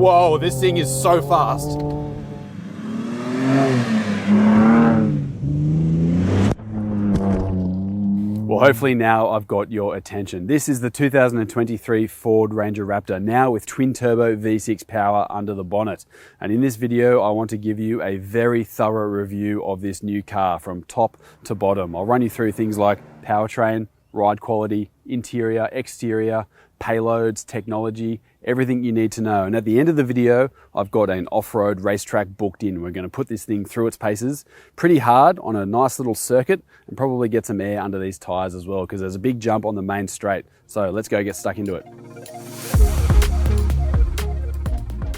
Whoa, this thing is so fast. Well, hopefully now I've got your attention. This is the 2023 Ford Ranger Raptor, now with twin-turbo V6 power under the bonnet. And in this video, I want to give you a very thorough review of this new car from top to bottom. I'll run you through things like powertrain, ride quality, interior, exterior, payloads, technology, everything you need to know. And at the end of the video, I've got an off-road racetrack booked in. We're going to put this thing through its paces pretty hard on a nice little circuit and probably get some air under these tires as well, because there's a big jump on the main straight. So let's go get stuck into it.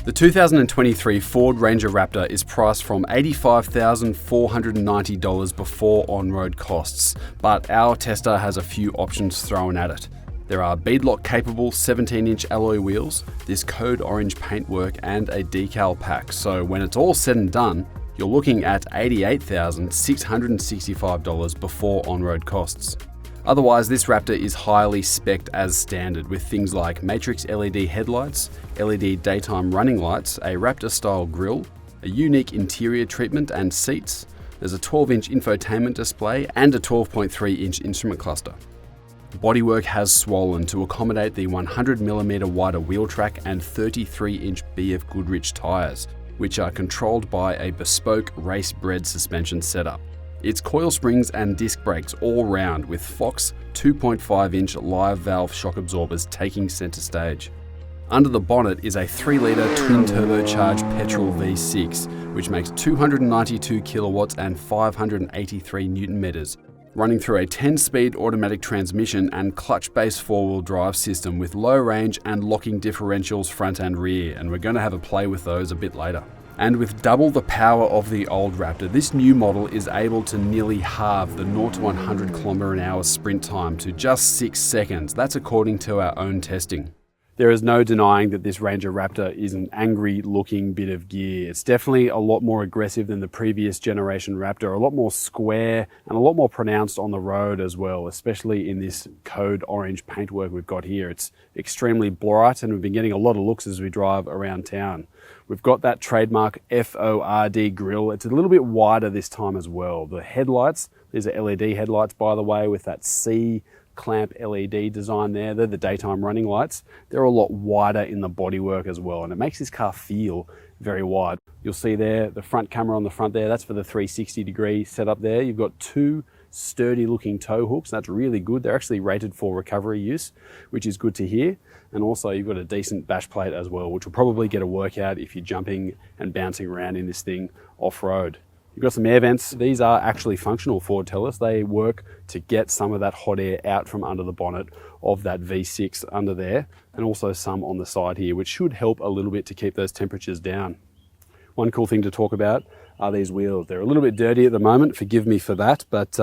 The 2023 Ford Ranger Raptor is priced from $85,490 before on-road costs, but our tester has a few options thrown at it. There are beadlock capable 17-inch alloy wheels, this code orange paintwork and a decal pack. So when it's all said and done, you're looking at $88,665 before on-road costs. Otherwise, this Raptor is highly spec'd as standard with things like matrix LED headlights, LED daytime running lights, a Raptor-style grille, a unique interior treatment and seats. There's a 12-inch infotainment display and a 12.3-inch instrument cluster. The bodywork has swollen to accommodate the 100mm wider wheel track and 33-inch BF Goodrich tyres, which are controlled by a bespoke race-bred suspension setup. It's coil springs and disc brakes all round, with Fox 2.5-inch live valve shock absorbers taking centre stage. Under the bonnet is a 3-litre twin-turbocharged petrol V6, which makes 292 kilowatts and 583 newton meters, running through a 10-speed automatic transmission and clutch-based four-wheel drive system with low range and locking differentials front and rear, and we're going to have a play with those a bit later. And with double the power of the old Raptor, this new model is able to nearly halve the 0 to 100 km/h sprint time to just 6 seconds. That's according to our own testing. There is no denying that this Ranger Raptor is an angry looking bit of gear. It's definitely a lot more aggressive than the previous generation Raptor, a lot more square and a lot more pronounced on the road as well, especially in this code orange paintwork we've got here. It's extremely bright and we've been getting a lot of looks as we drive around town. We've got that trademark FORD grille. It's a little bit wider this time as well. The headlights, these are LED headlights by the way, with that C clamp LED design there. They're the daytime running lights. They're a lot wider in the bodywork as well, and it makes this car feel very wide. You'll see there the front camera on the front there, that's for the 360-degree setup there. You've got two sturdy looking tow hooks. That's really good. They're actually rated for recovery use, which is good to hear. And also you've got a decent bash plate as well, which will probably get a workout if you're jumping and bouncing around in this thing off-road. You've got some air vents. These are actually functional, Ford tell us. They work to get some of that hot air out from under the bonnet of that V6 under there, and also some on the side here, which should help a little bit to keep those temperatures down. One cool thing to talk about are these wheels. They're a little bit dirty at the moment, forgive me for that, but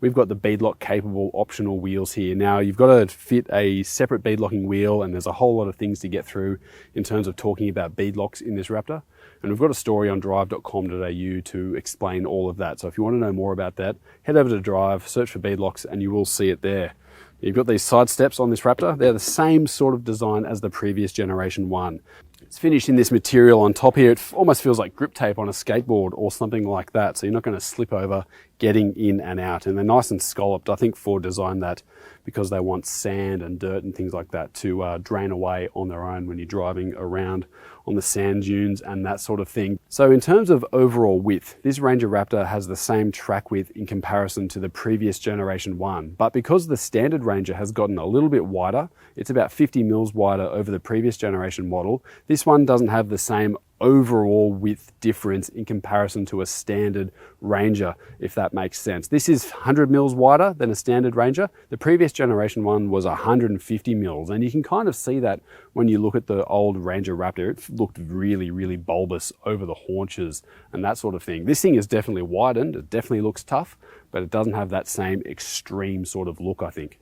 we've got the beadlock capable optional wheels here. Now you've got to fit a separate beadlocking wheel, and there's a whole lot of things to get through in terms of talking about beadlocks in this Raptor. And we've got a story on Drive.com.au to explain all of that. So if you want to know more about that, head over to Drive, search for beadlocks, and you will see it there. You've got these side steps on this Raptor. They're the same sort of design as the previous generation one. It's finished in this material on top here. It almost feels like grip tape on a skateboard or something like that. So you're not going to slip over getting in and out. And they're nice and scalloped. I think Ford designed that because they want sand and dirt and things like that to drain away on their own when you're driving around on the sand dunes and that sort of thing. So in terms of overall width, this Ranger Raptor has the same track width in comparison to the previous generation one. But because the standard Ranger has gotten a little bit wider, it's about 50 mils wider over the previous generation model, this one doesn't have the same overall width difference in comparison to a standard Ranger, if that makes sense. This is 100 mils wider than a standard Ranger. The previous generation one was 150 mils, and you can kind of see that when you look at the old Ranger Raptor. It looked really, really bulbous over the haunches and that sort of thing. This thing is definitely widened. It definitely looks tough, but it doesn't have that same extreme sort of look, I think.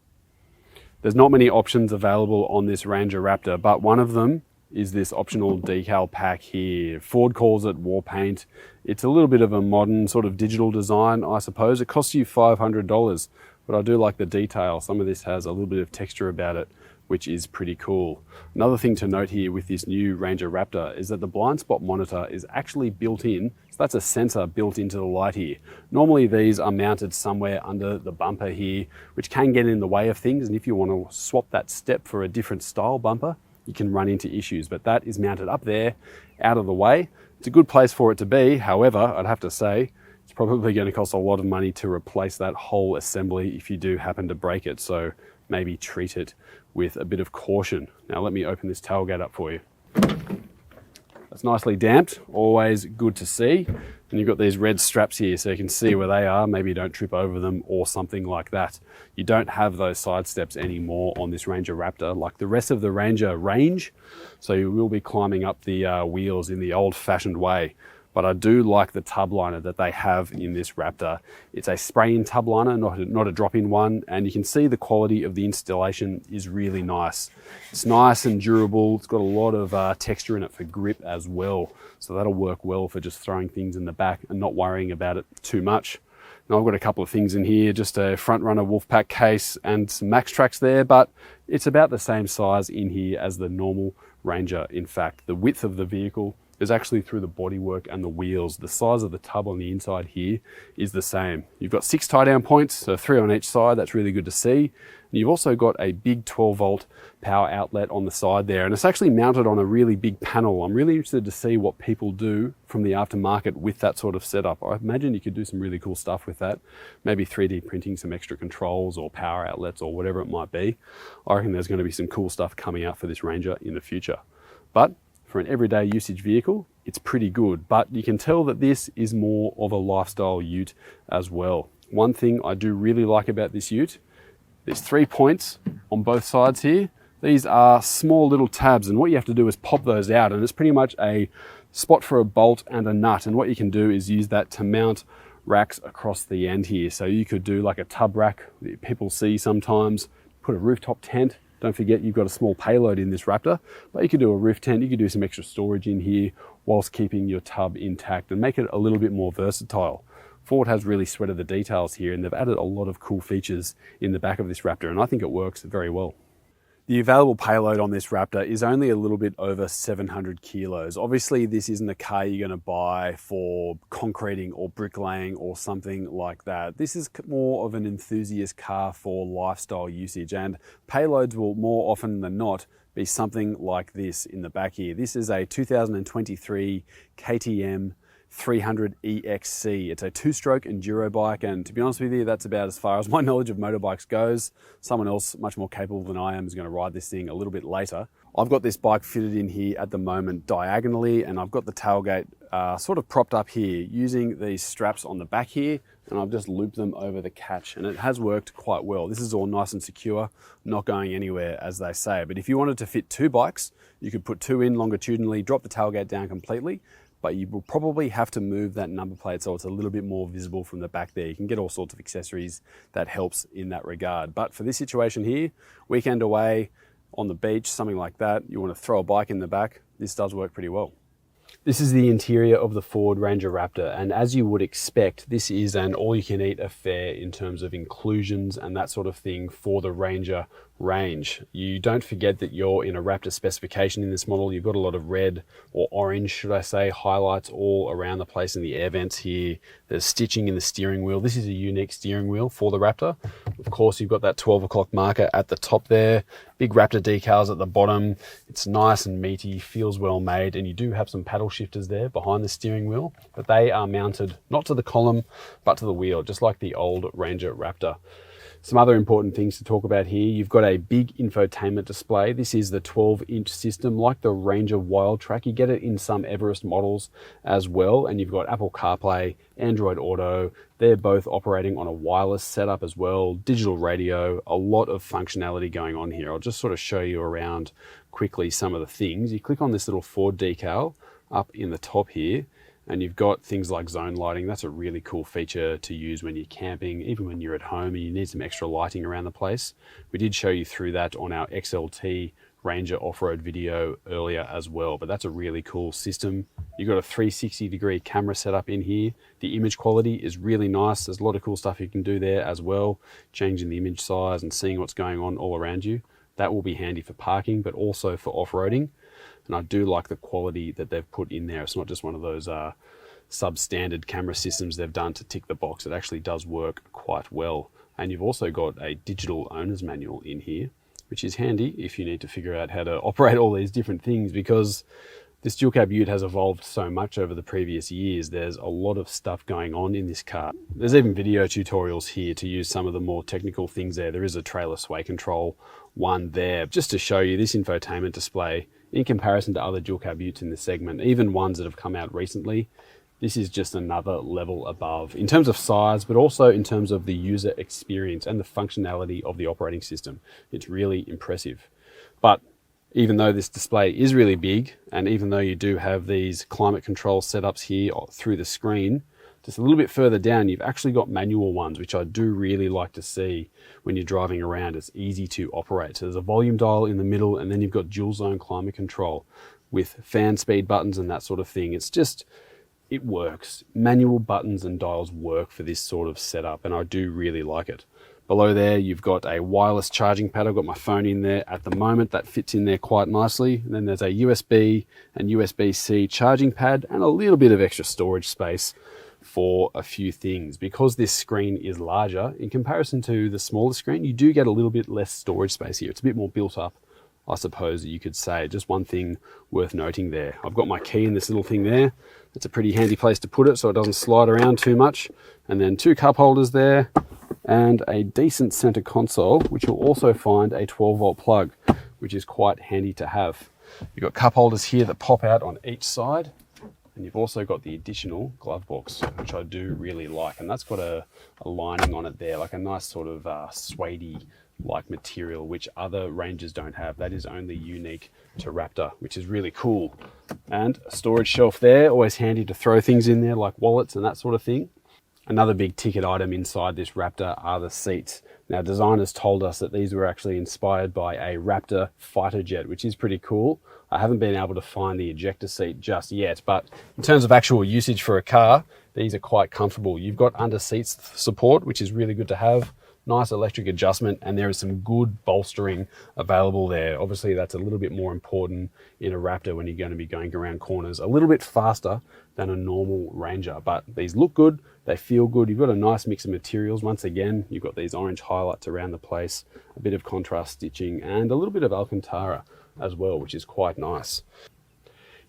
There's not many options available on this Ranger Raptor, but one of them is this optional decal pack here. Ford calls it war paint. It's a little bit of a modern sort of digital design, I suppose. It costs you $500, but I do like the detail. Some of this has a little bit of texture about it. which is pretty cool. Another thing to note here with this new Ranger Raptor is that the blind spot monitor is actually built in. So that's a sensor built into the light here. Normally these are mounted somewhere under the bumper here, which can get in the way of things. And if you want to swap that step for a different style bumper, you can run into issues, but that is mounted up there, out of the way. It's a good place for it to be. However, I'd have to say, it's probably going to cost a lot of money to replace that whole assembly if you do happen to break it. So maybe treat it with a bit of caution. Now let me open this tailgate up for you. That's nicely damped, always good to see. And you've got these red straps here so you can see where they are. Maybe don't trip over them or something like that. You don't have those side steps anymore on this Ranger Raptor like the rest of the Ranger range. So you will be climbing up the wheels in the old-fashioned way. But I do like the tub liner that they have in this Raptor. It's a spray-in tub liner, not a drop-in one, and you can see the quality of the installation is really nice. It's nice and durable. It's got a lot of texture in it for grip as well, so that'll work well for just throwing things in the back and not worrying about it too much. Now I've got a couple of things in here, just a front runner Wolfpack case and some Max Tracks there, but it's about the same size in here as the normal Ranger. In fact, the width of the vehicle is actually through the bodywork and the wheels. The size of the tub on the inside here is the same. You've got 6 tie down points, so 3 on each side. That's really good to see. And you've also got a big 12 volt power outlet on the side there, and it's actually mounted on a really big panel. I'm really interested to see what people do from the aftermarket with that sort of setup. I imagine you could do some really cool stuff with that. Maybe 3D printing some extra controls or power outlets or whatever it might be. I reckon there's going to be some cool stuff coming out for this Ranger in the future. But for an everyday usage vehicle, it's pretty good, but you can tell that this is more of a lifestyle ute as well. One thing I do really like about this ute, there's 3 points on both sides here. These are small little tabs, and what you have to do is pop those out, and it's pretty much a spot for a bolt and a nut. And what you can do is use that to mount racks across the end here. So you could do like a tub rack that people see sometimes, put a rooftop tent. Don't forget you've got a small payload in this Raptor, but you could do a roof tent, you could do some extra storage in here whilst keeping your tub intact and make it a little bit more versatile. Ford has really sweated the details here, and they've added a lot of cool features in the back of this Raptor, and I think it works very well. The available payload on this Raptor is only a little bit over 700 kilos. Obviously, this isn't a car you're going to buy for concreting or bricklaying or something like that. This is more of an enthusiast car for lifestyle usage, and payloads will more often than not be something like this in the back here. This is a 2023 KTM 300 EXC. It's a 2-stroke enduro bike, and to be honest with you, that's about as far as my knowledge of motorbikes goes. Someone else much more capable than I am is going to ride this thing a little bit later. I've got this bike fitted in here at the moment diagonally, and I've got the tailgate sort of propped up here using these straps on the back here, and I've just looped them over the catch, and it has worked quite well. This is all nice and secure, not going anywhere, as they say. But if you wanted to fit 2 bikes, you could put 2 in longitudinally, drop the tailgate down completely, but you will probably have to move that number plate so it's a little bit more visible from the back there. You can get all sorts of accessories that helps in that regard. But for this situation here, weekend away on the beach, something like that, you want to throw a bike in the back, this does work pretty well. This is the interior of the Ford Ranger Raptor, and as you would expect, this is an all-you-can-eat affair in terms of inclusions and that sort of thing for the Ranger range. You don't forget that you're in a Raptor specification in this model. You've got a lot of red, or orange should I say, highlights all around the place in the air vents here. There's stitching in the steering wheel. This is a unique steering wheel for the Raptor. Of course, you've got that 12 o'clock marker at the top there, big Raptor decals at the bottom. It's nice and meaty, feels well made, and you do have some paddle shifters there behind the steering wheel, but they are mounted not to the column, but to the wheel, just like the old Ranger Raptor. Some other important things to talk about here. You've got a big infotainment display. This is the 12-inch system, like the Ranger Wildtrak. You get it in some Everest models as well. And you've got Apple CarPlay, Android Auto. They're both operating on a wireless setup as well. Digital radio, a lot of functionality going on here. I'll just sort of show you around quickly some of the things. You click on this little Ford decal up in the top here, and you've got things like zone lighting. That's a really cool feature to use when you're camping, even when you're at home and you need some extra lighting around the place. We did show you through that on our XLT Ranger off-road video earlier as well, but that's a really cool system. You've got a 360-degree camera setup in here. The image quality is really nice. There's a lot of cool stuff you can do there as well, changing the image size and seeing what's going on all around you. That will be handy for parking, but also for off-roading. And I do like the quality that they've put in there. It's not just one of those substandard camera systems they've done to tick the box. It actually does work quite well. And you've also got a digital owner's manual in here, which is handy if you need to figure out how to operate all these different things, because this dual cab ute has evolved so much over the previous years. There's a lot of stuff going on in this car. There's even video tutorials here to use some of the more technical things there. There is a trailer sway control one there, just to show you this infotainment display in comparison to other dual cab utes in this segment, even ones that have come out recently. This is just another level above in terms of size, but also in terms of the user experience and the functionality of the operating system. It's really impressive. But even though this display is really big, and even though you do have these climate control setups here through the screen, just a little bit further down, you've actually got manual ones, which I do really like to see when you're driving around. It's easy to operate. So there's a volume dial in the middle, and then you've got dual zone climate control with fan speed buttons and that sort of thing. It works. Manual buttons and dials work for this sort of setup, and I do really like it. Below there, you've got a wireless charging pad. I've got my phone in there at the moment. That fits in there quite nicely. And then there's a USB and USB-C charging pad and a little bit of extra storage space for a few things. Because this screen is larger, in comparison to the smaller screen, you do get a little bit less storage space here. It's a bit more built up, I suppose you could say. Just one thing worth noting there. I've got my key in this little thing there. It's a pretty handy place to put it so it doesn't slide around too much. And then 2 cup holders there, and a decent center console, which you'll also find a 12-volt plug, which is quite handy to have. You've got cup holders here that pop out on each side, and you've also got the additional glove box, which I do really like. And that's got a lining on it there, like a nice sort of suede like material, which other Rangers don't have. That is only unique to Raptor, which is really cool. And a storage shelf there, always handy to throw things in there like wallets and that sort of thing. Another big ticket item inside this Raptor are the seats. Now, designers told us that these were actually inspired by a Raptor fighter jet, which is pretty cool. I haven't been able to find the ejector seat just yet, but in terms of actual usage for a car, these are quite comfortable. You've got under seats support, which is really good to have. Nice electric adjustment, and there is some good bolstering available there. Obviously, that's a little bit more important in a Raptor when you're going to be going around corners a little bit faster than a normal Ranger. But these look good, they feel good. You've got a nice mix of materials. Once again, you've got these orange highlights around the place, a bit of contrast stitching, and a little bit of Alcantara as well, which is quite nice.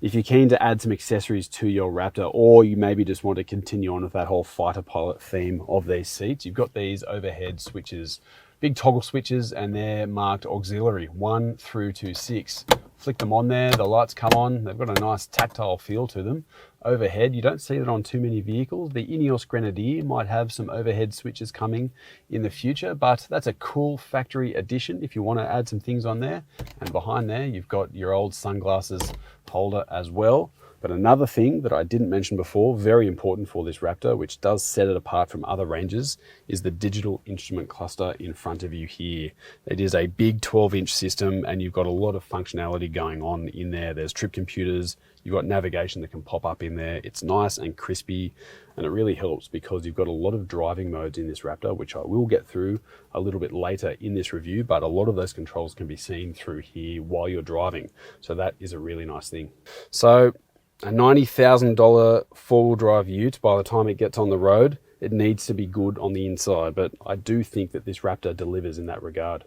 If you're keen to add some accessories to your Raptor, or you maybe just want to continue on with that whole fighter pilot theme of these seats, you've got these overhead switches, big toggle switches, and they're marked auxiliary 1 through to 6. Flick them on there, the lights come on. They've got a nice tactile feel to them. Overhead, you don't see that on too many vehicles. The Ineos Grenadier might have some overhead switches coming in the future, but that's a cool factory addition if you want to add some things on there. And behind there, you've got your old sunglasses holder as well. But another thing that I didn't mention before, very important for this Raptor, which does set it apart from other Rangers, is the digital instrument cluster in front of you here. It is a big 12-inch system, and you've got a lot of functionality going on in there. There's trip computers, you've got navigation that can pop up in there. It's nice and crispy, and it really helps because you've got a lot of driving modes in this Raptor, which I will get through a little bit later in this review, but a lot of those controls can be seen through here while you're driving. So that is a really nice thing. So a $90,000 four-wheel drive ute, by the time it gets on the road, it needs to be good on the inside, but I do think that this Raptor delivers in that regard.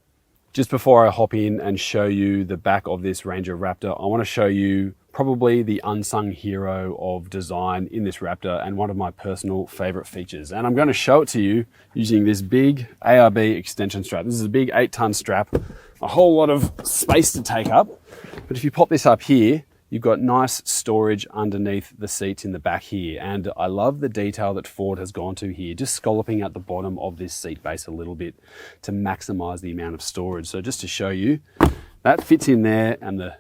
Just before I hop in and show you the back of this Ranger Raptor, I want to show you probably the unsung hero of design in this Raptor and one of my personal favorite features. And I'm going to show it to you using this big ARB extension strap. This is a big 8-ton strap, a whole lot of space to take up. But if you pop this up here, you've got nice storage underneath the seats in the back here. And I love the detail that Ford has gone to here, just scalloping at the bottom of this seat base a little bit to maximize the amount of storage. So just to show you, that fits in there, and the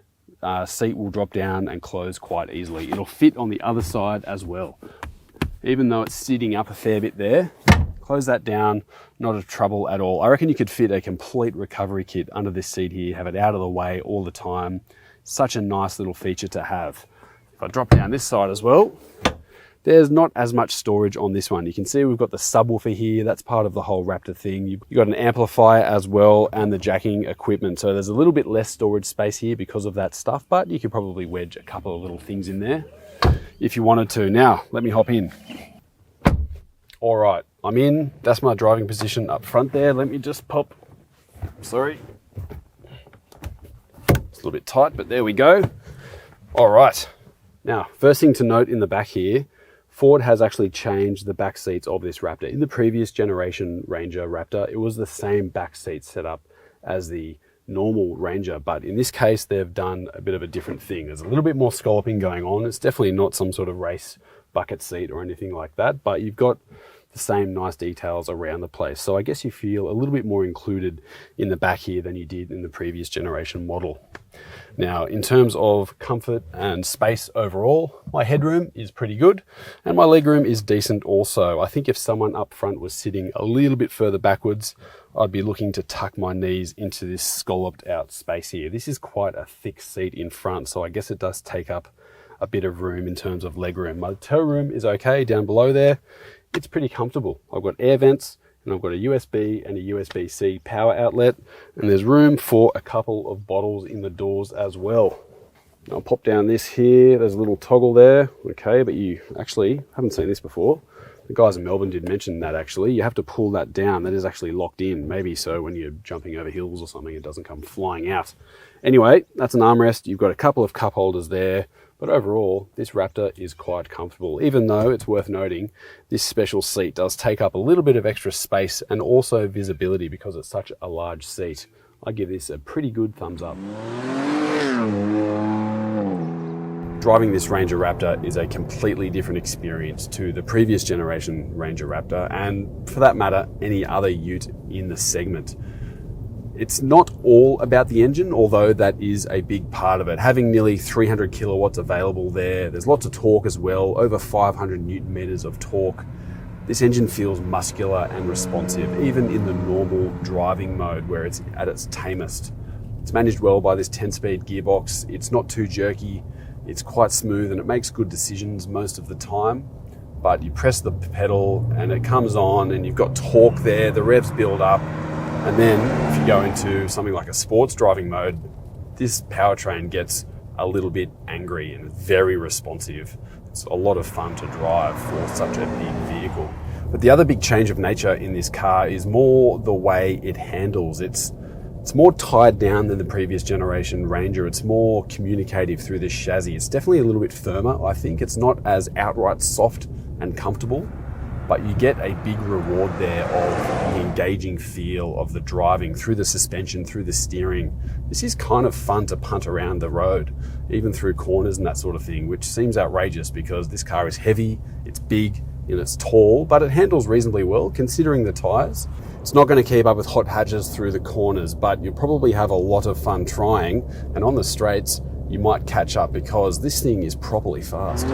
seat will drop down and close quite easily. It'll fit on the other side as well. Even though it's sitting up a fair bit there, close that down, not a trouble at all. I reckon you could fit a complete recovery kit under this seat here, have it out of the way all the time. Such a nice little feature to have. If I drop down this side as well, There's not as much storage on this one. You can see we've got the subwoofer here. That's part of the whole Raptor thing. You've got an amplifier as well and the jacking equipment. So there's a little bit less storage space here because of that stuff, but you could probably wedge a couple of little things in there if you wanted to. Now, let me hop in. All right, I'm in. That's my driving position up front there. Let me just pop, sorry. It's a little bit tight, but there we go. All right. Now, first thing to note in the back here, Ford has actually changed the back seats of this Raptor. In the previous generation Ranger Raptor, it was the same back seat setup as the normal Ranger, but in this case, they've done a bit of a different thing. There's a little bit more scalloping going on. It's definitely not some sort of race bucket seat or anything like that, but you've got the same nice details around the place. So I guess you feel a little bit more included in the back here than you did in the previous generation model. Now, in terms of comfort and space overall, my headroom is pretty good and my legroom is decent also. I think if someone up front was sitting a little bit further backwards, I'd be looking to tuck my knees into this scalloped out space here. This is quite a thick seat in front, so I guess it does take up a bit of room in terms of legroom. My tow room is okay down below there. It's pretty comfortable. I've got air vents and I've got a USB and a USB-C power outlet, and there's room for a couple of bottles in the doors as well. I'll pop down this here. There's a little toggle there. Okay, but you actually haven't seen this before. The guys in Melbourne did mention that actually. You have to pull that down. That is actually locked in. Maybe so when you're jumping over hills or something, it doesn't come flying out. Anyway, that's an armrest. You've got a couple of cup holders there. But overall, this Raptor is quite comfortable, even though it's worth noting this special seat does take up a little bit of extra space and also visibility because it's such a large seat. I give this a pretty good thumbs up. Driving this Ranger Raptor is a completely different experience to the previous generation Ranger Raptor, and for that matter, any other ute in the segment. It's not all about the engine, although that is a big part of it. Having nearly 300 kilowatts available there, there's lots of torque as well, over 500 newton meters of torque. This engine feels muscular and responsive, even in the normal driving mode where it's at its tamest. It's managed well by this 10-speed gearbox. It's not too jerky, it's quite smooth, and it makes good decisions most of the time. But you press the pedal and it comes on and you've got torque there, the revs build up. And then if you go into something like a sports driving mode, this powertrain gets a little bit angry and very responsive. It's a lot of fun to drive for such a big vehicle. But the other big change of nature in this car is more the way it handles. It's more tied down than the previous generation Ranger. It's more communicative through this chassis. It's definitely a little bit firmer, I think. It's not as outright soft and comfortable, but you get a big reward there of the engaging feel of the driving through the suspension, through the steering. This is kind of fun to punt around the road, even through corners and that sort of thing, which seems outrageous because this car is heavy, it's big, and it's tall, but it handles reasonably well considering the tyres. It's not going to keep up with hot hatches through the corners, but you'll probably have a lot of fun trying, and on the straights, you might catch up because this thing is properly fast.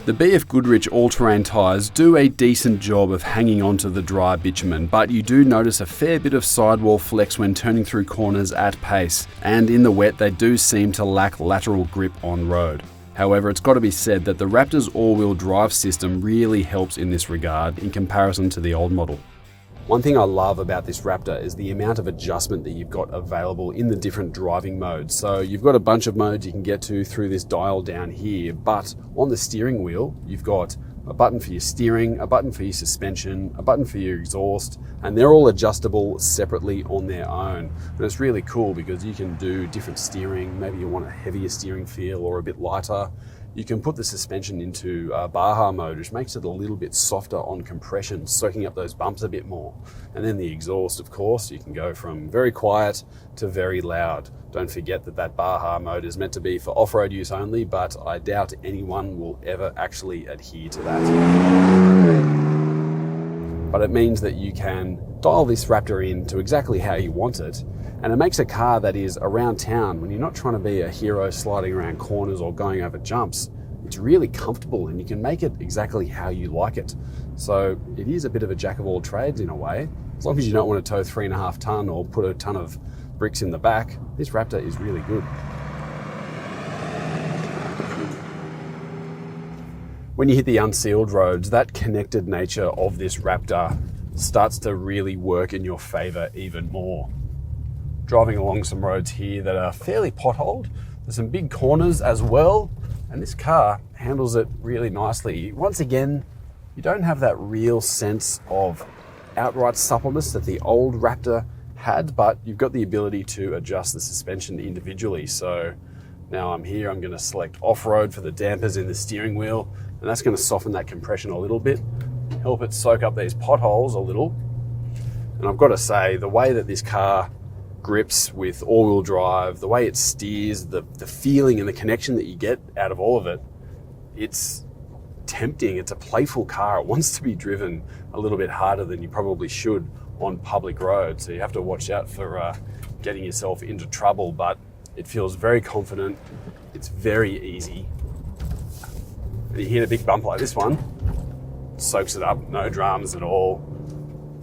The BF Goodrich all-terrain tyres do a decent job of hanging onto the dry bitumen, but you do notice a fair bit of sidewall flex when turning through corners at pace, and in the wet they do seem to lack lateral grip on road. However, it's got to be said that the Raptor's all-wheel drive system really helps in this regard in comparison to the old model. One thing I love about this Raptor is the amount of adjustment that you've got available in the different driving modes. So you've got a bunch of modes you can get to through this dial down here, but on the steering wheel, you've got a button for your steering, a button for your suspension, a button for your exhaust, and they're all adjustable separately on their own. And it's really cool because you can do different steering. Maybe you want a heavier steering feel or a bit lighter. You can put the suspension into Baja mode, which makes it a little bit softer on compression, soaking up those bumps a bit more. And then the exhaust, of course, you can go from very quiet to very loud. Don't forget that Baja mode is meant to be for off-road use only, but I doubt anyone will ever actually adhere to that. But it means that you can dial this Raptor in to exactly how you want it, and it makes a car that is around town when you're not trying to be a hero sliding around corners or going over jumps. It's really comfortable and you can make it exactly how you like it. So it is a bit of a jack of all trades in a way. As long as you don't want to tow 3.5 ton or put a ton of bricks in the back, this Raptor is really good. When you hit the unsealed roads, that connected nature of this Raptor starts to really work in your favor even more. Driving along some roads here that are fairly potholed, there's some big corners as well, and this car handles it really nicely. Once again, you don't have that real sense of outright suppleness that the old Raptor had, but you've got the ability to adjust the suspension individually. So now I'm here, I'm going to select off-road for the dampers in the steering wheel, and that's going to soften that compression a little bit, help it soak up these potholes a little. And I've got to say, the way that this car grips with all-wheel drive, the way it steers, the feeling and the connection that you get out of all of it, it's tempting. It's a playful car. It wants to be driven a little bit harder than you probably should on public roads. So you have to watch out for getting yourself into trouble, but it feels very confident. It's very easy. And you hit a big bump like this one, soaks it up, no dramas at all.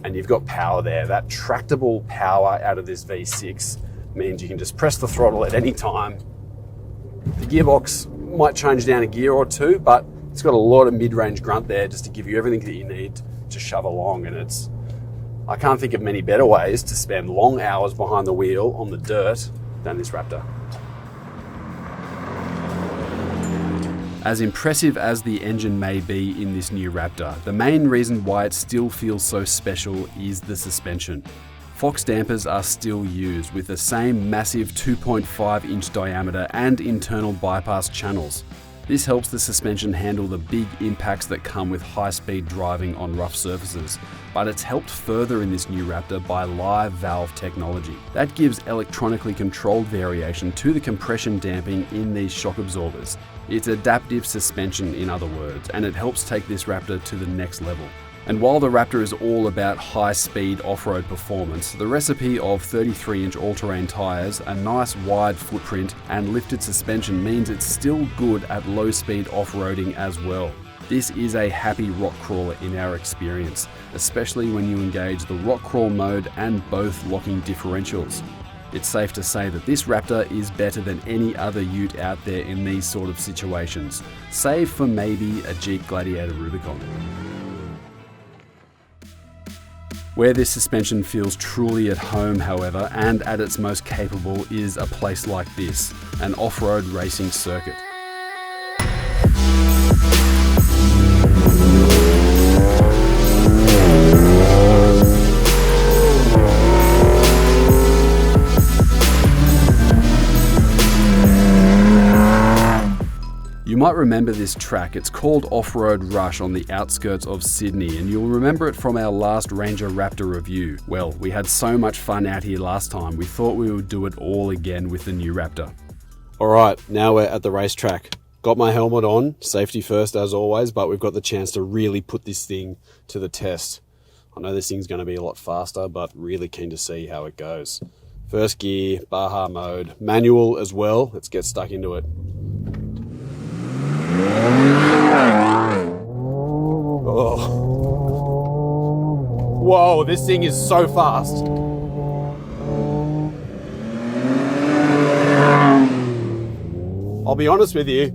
And you've got power there. That tractable power out of this V6 means you can just press the throttle at any time. The gearbox might change down a gear or two, but it's got a lot of mid-range grunt there just to give you everything that you need to shove along. And I can't think of many better ways to spend long hours behind the wheel on the dirt than this Raptor. As impressive as the engine may be in this new Raptor, the main reason why it still feels so special is the suspension. Fox dampers are still used with the same massive 2.5-inch diameter and internal bypass channels. This helps the suspension handle the big impacts that come with high-speed driving on rough surfaces, but it's helped further in this new Raptor by live valve technology. That gives electronically controlled variation to the compression damping in these shock absorbers. It's adaptive suspension, in other words, and it helps take this Raptor to the next level. And while the Raptor is all about high-speed off-road performance, the recipe of 33-inch all-terrain tyres, a nice wide footprint and lifted suspension means it's still good at low-speed off-roading as well. This is a happy rock crawler in our experience, especially when you engage the rock crawl mode and both locking differentials. It's safe to say that this Raptor is better than any other ute out there in these sort of situations, save for maybe a Jeep Gladiator Rubicon. Where this suspension feels truly at home, however, and at its most capable, is a place like this, an off-road racing circuit. You might remember this track. It's called Off-Road Rush on the outskirts of Sydney, and you'll remember it from our last Ranger Raptor review. Well, we had so much fun out here last time, we thought we would do it all again with the new Raptor. All right, now we're at the racetrack. Got my helmet on, safety first as always, but we've got the chance to really put this thing to the test. I know this thing's going to be a lot faster, but really keen to see how it goes. First gear, Baja mode, manual as well. Let's get stuck into it. Oh. Whoa, this thing is so fast. I'll be honest with you,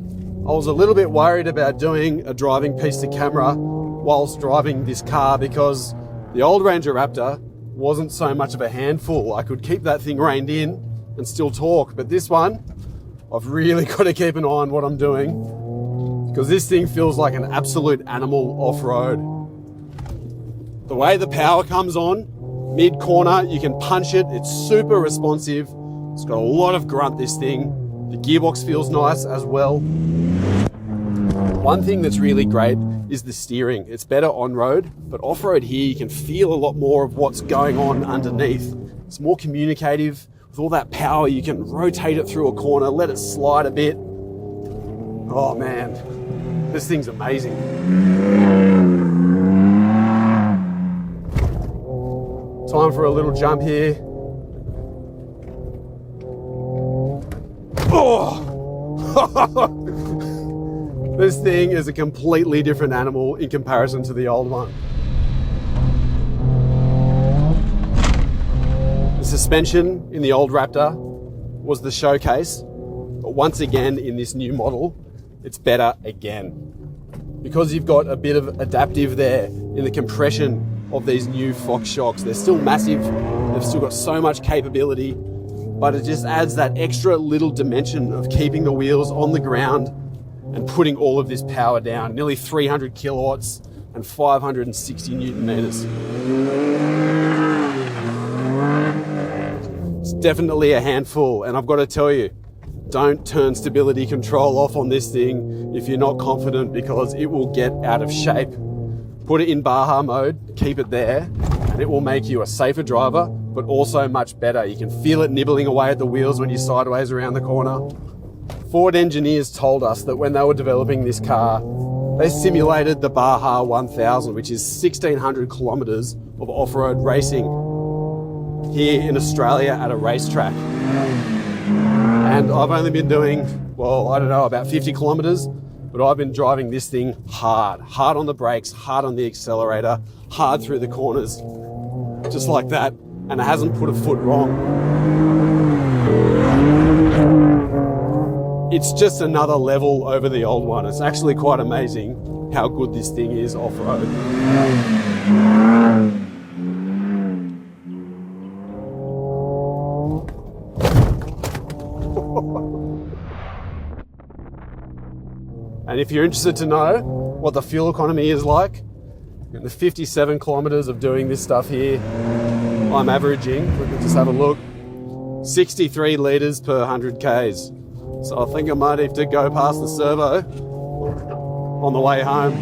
I was a little bit worried about doing a driving piece to camera whilst driving this car because the old Ranger Raptor wasn't so much of a handful. I could keep that thing reined in and still talk, but this one, I've really got to keep an eye on what I'm doing because this thing feels like an absolute animal off-road. The way the power comes on, mid-corner, you can punch it, it's super responsive, it's got a lot of grunt, this thing. The gearbox feels nice as well. One thing that's really great is the steering. It's better on-road, but off-road here you can feel a lot more of what's going on underneath. It's more communicative. With all that power, you can rotate it through a corner, let it slide a bit. Oh man, this thing's amazing. Time for a little jump here. Oh! This thing is a completely different animal in comparison to the old one. The suspension in the old Raptor was the showcase, but once again in this new model, it's better again. because you've got a bit of adaptive there in the compression of these new Fox shocks. They're still massive, they've still got so much capability, but it just adds that extra little dimension of keeping the wheels on the ground and putting all of this power down. Nearly 300 kilowatts and 560 Newton meters. It's definitely a handful, and I've got to tell you, don't turn stability control off on this thing if you're not confident, because it will get out of shape. Put it in Baja mode, keep it there, and it will make you a safer driver, but also much better. You can feel it nibbling away at the wheels when you're sideways around the corner. Ford engineers told us that when they were developing this car, they simulated the Baja 1000, which is 1,600 kilometers of off-road racing here in Australia at a racetrack. And I've only been doing, well, I don't know, about 50 kilometers, but I've been driving this thing hard on the brakes, hard on the accelerator, hard through the corners, just like that, and it hasn't put a foot wrong. It's just another level over the old one. It's actually quite amazing how good this thing is off-road. And if you're interested to know what the fuel economy is like, in the 57 kilometers of doing this stuff here, I'm averaging, let me just have a look, 63 litres per 100 Ks. So I think I might have to go past the servo on the way home.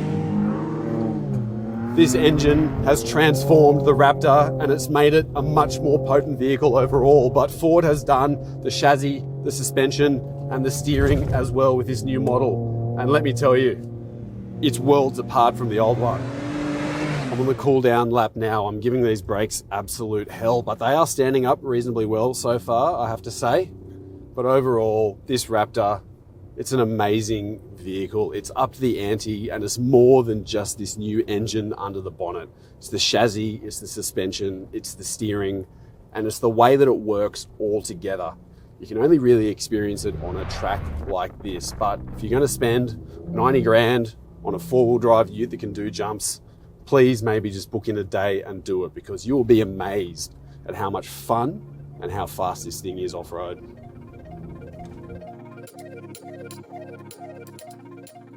This engine has transformed the Raptor and it's made it a much more potent vehicle overall, but Ford has done the chassis, the suspension and the steering as well with this new model. And let me tell you, it's worlds apart from the old one. I'm on the cool down lap now. I'm giving these brakes absolute hell, but they are standing up reasonably well so far, I have to say. But overall, this Raptor, it's an amazing vehicle. It's up to the ante, and it's more than just this new engine under the bonnet. It's the chassis, it's the suspension, it's the steering, and it's the way that it works all together. You can only really experience it on a track like this, but if you're going to spend 90 grand on a four-wheel drive ute that can do jumps, please maybe just book in a day and do it, because you will be amazed at how much fun and how fast this thing is off-road.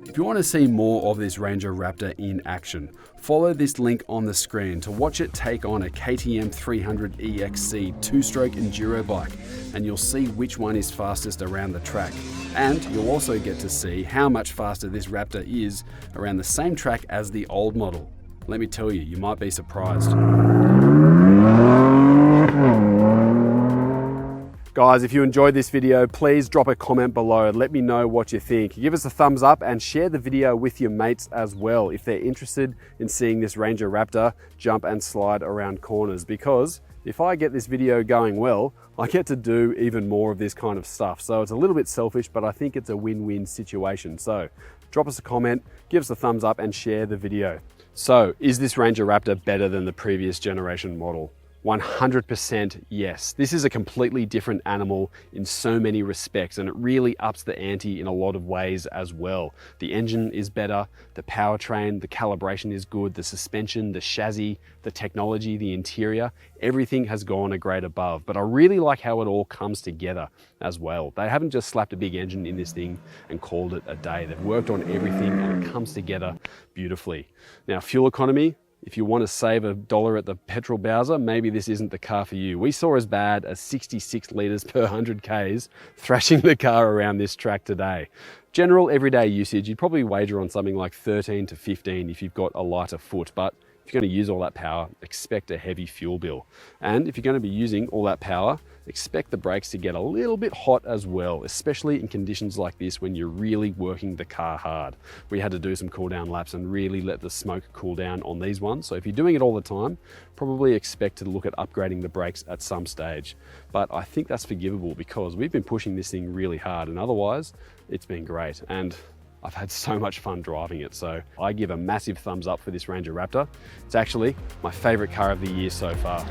If you want to see more of this Ranger Raptor in action, follow this link on the screen to watch it take on a KTM 300 EXC two-stroke enduro bike, and you'll see which one is fastest around the track. And you'll also get to see how much faster this Raptor is around the same track as the old model. Let me tell you, you might be surprised. Guys, if you enjoyed this video, please drop a comment below and let me know what you think. Give us a thumbs up and share the video with your mates as well if they're interested in seeing this Ranger Raptor jump and slide around corners, because if I get this video going well, I get to do even more of this kind of stuff. So it's a little bit selfish, but I think it's a win-win situation. So drop us a comment, give us a thumbs up and share the video. So is this Ranger Raptor better than the previous generation model? 100% yes. This is a completely different animal in so many respects, and it really ups the ante in a lot of ways as well. The engine is better, the powertrain, the calibration is good, the suspension, the chassis, the technology, the interior, everything has gone a grade above. But I really like how it all comes together as well. They haven't just slapped a big engine in this thing and called it a day. They've worked on everything and it comes together beautifully. Now, fuel economy, if you want to save $1 at the petrol bowser, maybe this isn't the car for you. We saw as bad as 66 litres per 100 Ks thrashing the car around this track today. General everyday usage, you'd probably wager on something like 13 to 15 if you've got a lighter foot, but if you're going to use all that power, expect a heavy fuel bill. And if you're going to be using all that power, expect the brakes to get a little bit hot as well, especially in conditions like this when you're really working the car hard. We had to do some cool down laps and really let the smoke cool down on these ones. So if you're doing it all the time, probably expect to look at upgrading the brakes at some stage. But I think that's forgivable because we've been pushing this thing really hard, and otherwise it's been great. And I've had so much fun driving it, so I give a massive thumbs up for this Ranger Raptor. It's actually my favorite car of the year so far.